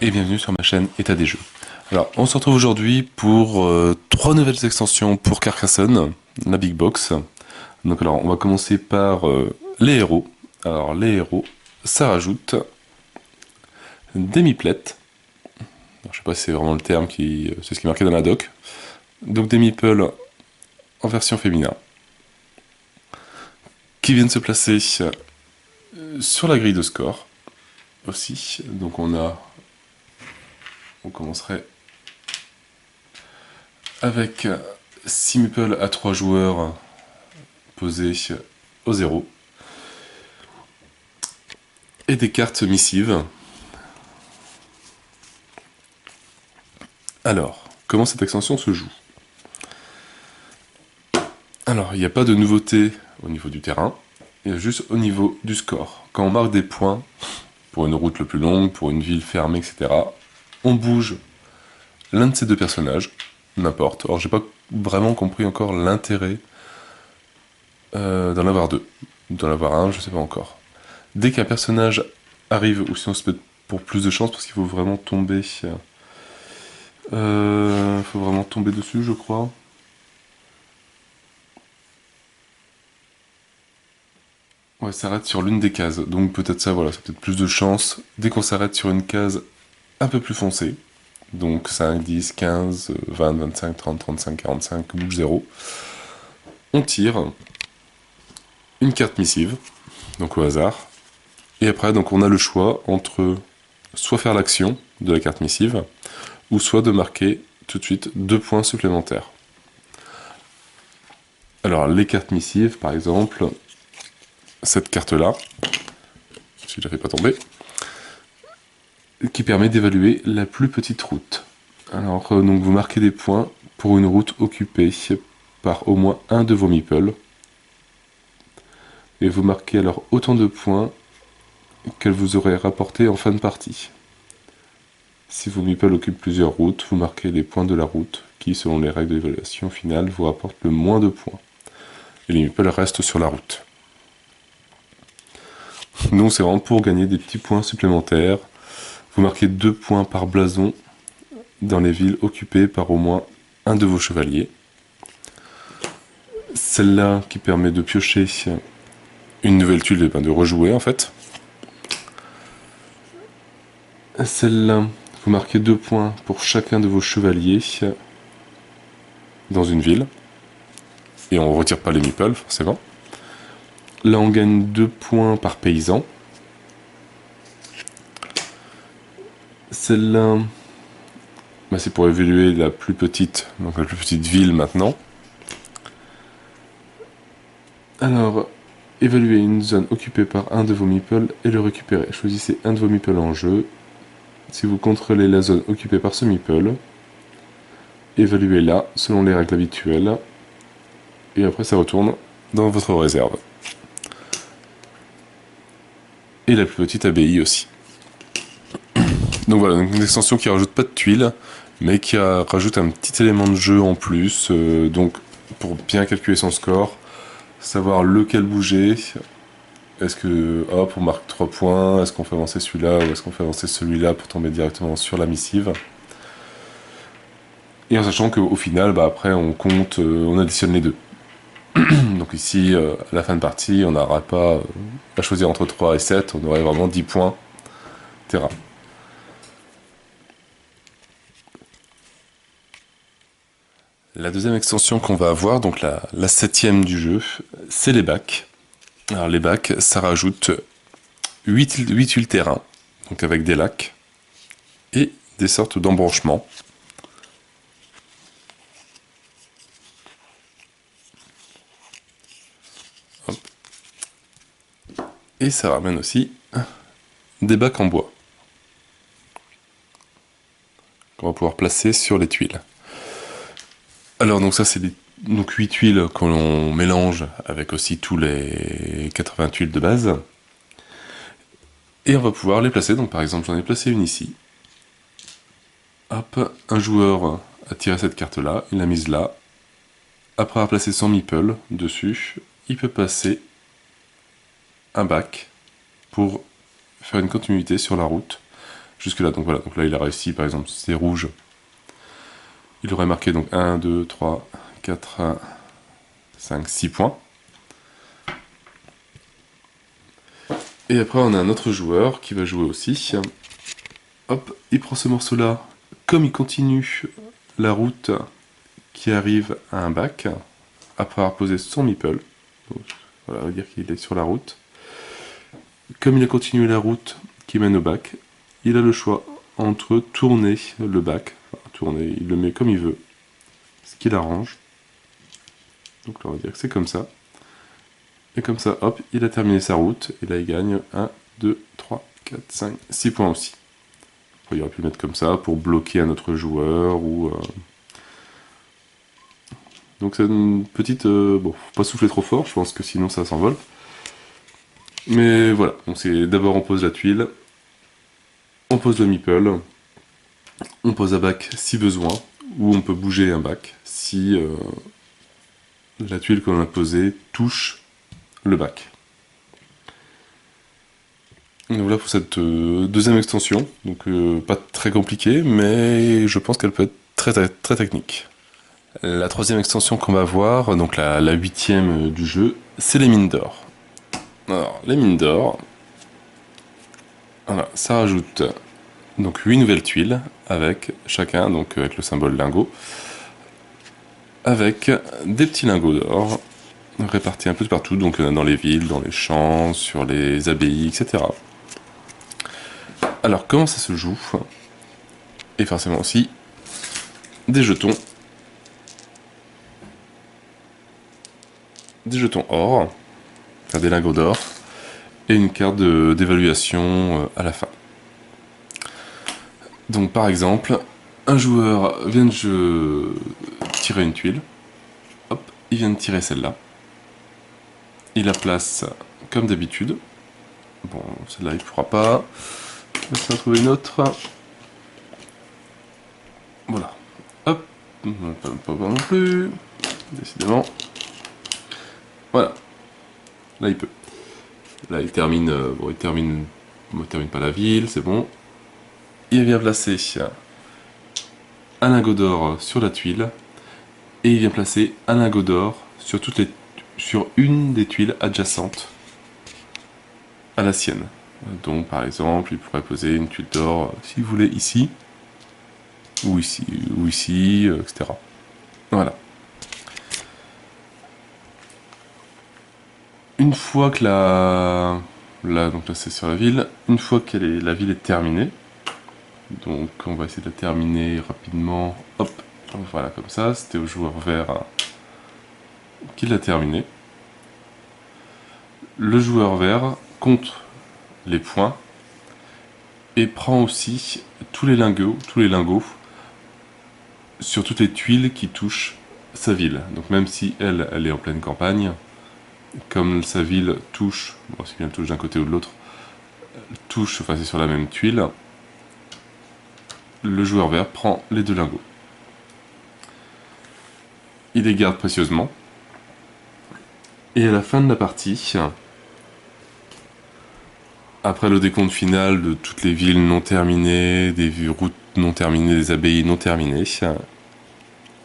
Et bienvenue sur ma chaîne État des jeux. Alors, on se retrouve aujourd'hui pour 3 nouvelles extensions pour Carcassonne, la Big Box. Donc alors, on va commencer par les héros. Alors, les héros, ça rajoute des miplettes. Alors, je sais pas si c'est vraiment le terme c'est ce qui est marqué dans la doc. Donc des meeples en version féminin, qui viennent se placer sur la grille de score aussi. Donc on commencerait avec 6 meeples à 3 joueurs posés au 0. Et des cartes missives. Alors, comment cette extension se joue? Alors, il n'y a pas de nouveauté au niveau du terrain, il y a juste au niveau du score. Quand on marque des points, pour une route le plus longue, pour une ville fermée, etc., on bouge l'un de ces deux personnages, n'importe. Alors, j'ai pas vraiment compris encore l'intérêt d'en avoir deux. D'en avoir un, je sais pas encore. Dès qu'un personnage arrive, ou sinon c'est peut-être pour plus de chance, parce qu'il faut vraiment tomber... faut vraiment tomber dessus, je crois. Ouais, s'arrête sur l'une des cases, donc peut-être ça, voilà, c'est peut-être plus de chance. Dès qu'on s'arrête sur une case un peu plus foncée, donc 5, 10, 15, 20, 25, 30, 35, 45, bouge 0, on tire une carte missive, donc au hasard, et après, donc on a le choix entre soit faire l'action de la carte missive, ou soit de marquer tout de suite 2 points supplémentaires. Alors, les cartes missives, par exemple, cette carte-là, si je la fais pas tomber, qui permet d'évaluer la plus petite route. Alors, donc vous marquez des points pour une route occupée par au moins un de vos meeples. Et vous marquez alors autant de points qu'elle vous aurait rapporté en fin de partie. Si vos meeples occupent plusieurs routes, vous marquez les points de la route qui, selon les règles d'évaluation finale, vous rapportent le moins de points. Et les meeples restent sur la route. Donc c'est vraiment pour gagner des petits points supplémentaires. Vous marquez 2 points par blason dans les villes occupées par au moins un de vos chevaliers. Celle-là qui permet de piocher une nouvelle tuile et de rejouer en fait. Celle-là, vous marquez 2 points pour chacun de vos chevaliers dans une ville. Et on ne retire pas les meeples forcément. Là on gagne 2 points par paysan. Celle-là, bah, c'est pour évaluer la plus petite, donc la plus petite ville maintenant. Alors, évaluer une zone occupée par un de vos meeples et le récupérer. Choisissez un de vos meeples en jeu. Si vous contrôlez la zone occupée par ce meeple, évaluez-la selon les règles habituelles. Et après ça retourne dans votre réserve. Et la plus petite abbaye aussi. Donc voilà, donc une extension qui rajoute pas de tuiles, mais qui rajoute un petit élément de jeu en plus, donc pour bien calculer son score, savoir lequel bouger, est-ce que, hop, on marque 3 points, est-ce qu'on fait avancer celui-là, ou est-ce qu'on fait avancer celui-là pour tomber directement sur la missive. Et en sachant qu'au final, bah, après on compte, on additionne les deux. Donc ici, à la fin de partie, on n'aura pas à choisir entre 3 et 7, on aurait vraiment 10 points terrain. La deuxième extension qu'on va avoir, donc la 7ème du jeu, c'est les bacs. Alors les bacs, ça rajoute 8 tuiles terrain, donc avec des lacs, et des sortes d'embranchements. Hop. Et ça ramène aussi des bacs en bois, qu'on va pouvoir placer sur les tuiles. Alors donc ça c'est donc 8 tuiles qu'on mélange avec aussi tous les 80 tuiles de base. Et on va pouvoir les placer, donc par exemple j'en ai placé une ici. Hop, un joueur a tiré cette carte là, il l'a mise là. Après avoir placé son meeple dessus, il peut passer un bac pour faire une continuité sur la route. jusque là. Donc voilà, donc là il a réussi, par exemple, si c'est rouge, il aurait marqué donc 1, 2, 3, 4, 5, 6 points. Et après on a un autre joueur qui va jouer aussi. Hop, il prend ce morceau-là, comme il continue la route qui arrive à un bac, après avoir posé son meeple. Donc, voilà, on va dire qu'il est sur la route. Comme il a continué la route qui mène au bac, il a le choix entre tourner le bac, enfin, tourner, il le met comme il veut, ce qu'il arrange. Donc là on va dire que c'est comme ça. Et comme ça, hop, il a terminé sa route, et là il gagne 1, 2, 3, 4, 5, 6 points aussi. Après, il aurait pu le mettre comme ça pour bloquer un autre joueur, ou... Donc c'est une petite... bon, faut pas souffler trop fort, je pense que sinon ça s'envole. Mais voilà, donc c'est d'abord on pose la tuile, on pose le meeple, on pose un bac si besoin, ou on peut bouger un bac si la tuile qu'on a posée touche le bac. Donc voilà pour cette deuxième extension, donc pas très compliquée, mais je pense qu'elle peut être très technique. La troisième extension qu'on va voir, donc la huitième du jeu, c'est les mines d'or. Alors, les mines d'or, voilà, ça rajoute donc 8 nouvelles tuiles avec chacun, donc avec le symbole lingot, avec des petits lingots d'or répartis un peu partout, donc dans les villes, dans les champs, sur les abbayes, etc. Alors comment ça se joue? Et forcément aussi des jetons or, enfin des lingots d'or, et une carte d'évaluation à la fin. Donc par exemple, un joueur vient de tirer une tuile, hop, il vient de tirer celle-là, il la place comme d'habitude, bon celle-là il ne pourra pas, on va essayer de trouver une autre, voilà, hop, pas non plus, décidément, voilà, là il peut. Là, il termine, bon, il termine pas la ville, c'est bon. Il vient placer un lingot d'or sur la tuile, et il vient placer un lingot d'or sur une des tuiles adjacentes à la sienne. Donc, par exemple, il pourrait poser une tuile d'or, si vous voulez, ici, ou ici, etc. Voilà. Une fois que donc là c'est sur la ville, une fois que la ville est terminée, donc on va essayer de la terminer rapidement, hop, voilà comme ça, c'était au joueur vert qui l'a terminé. Le joueur vert compte les points et prend aussi tous les lingots sur toutes les tuiles qui touchent sa ville. Donc même si elle est en pleine campagne, comme sa ville touche, bon, si bien elle touche d'un côté ou de l'autre, touche, enfin c'est sur la même tuile, le joueur vert prend les deux lingots. Il les garde précieusement. Et à la fin de la partie, après le décompte final de toutes les villes non terminées, des routes non terminées, des abbayes non terminées,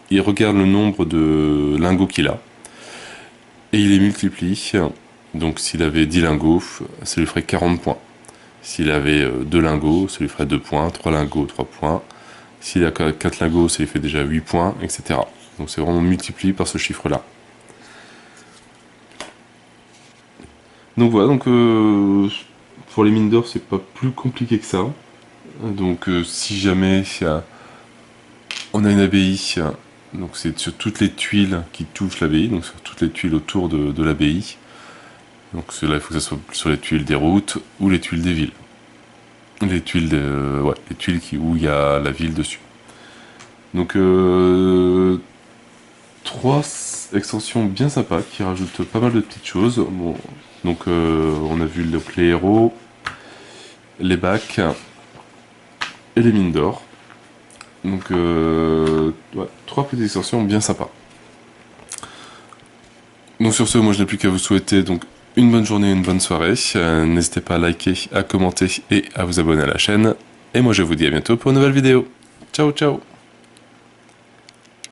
il regarde le nombre de lingots qu'il a. Et il les multiplie. Donc s'il avait 10 lingots, ça lui ferait 40 points. S'il avait 2 lingots, ça lui ferait 2 points. 3 lingots, 3 points. S'il a 4 lingots, ça lui fait déjà 8 points, etc. Donc c'est vraiment multiplié par ce chiffre-là. Donc voilà, donc pour les mines d'or, c'est pas plus compliqué que ça. Donc si jamais on a une abbaye, donc c'est sur toutes les tuiles qui touchent l'abbaye, donc sur toutes les tuiles autour de l'abbaye. Donc là, il faut que ça soit sur les tuiles des routes ou les tuiles des villes. Les tuiles, les tuiles où il y a la ville dessus. Donc 3 extensions bien sympas qui rajoutent pas mal de petites choses. Bon, donc on a vu les héros, les bacs et les mines d'or. Donc 3 petites extensions bien sympas. Donc sur ce, moi je n'ai plus qu'à vous souhaiter donc une bonne journée, une bonne soirée. N'hésitez pas à liker, à commenter et à vous abonner à la chaîne. Et moi je vous dis à bientôt pour une nouvelle vidéo. Ciao ciao.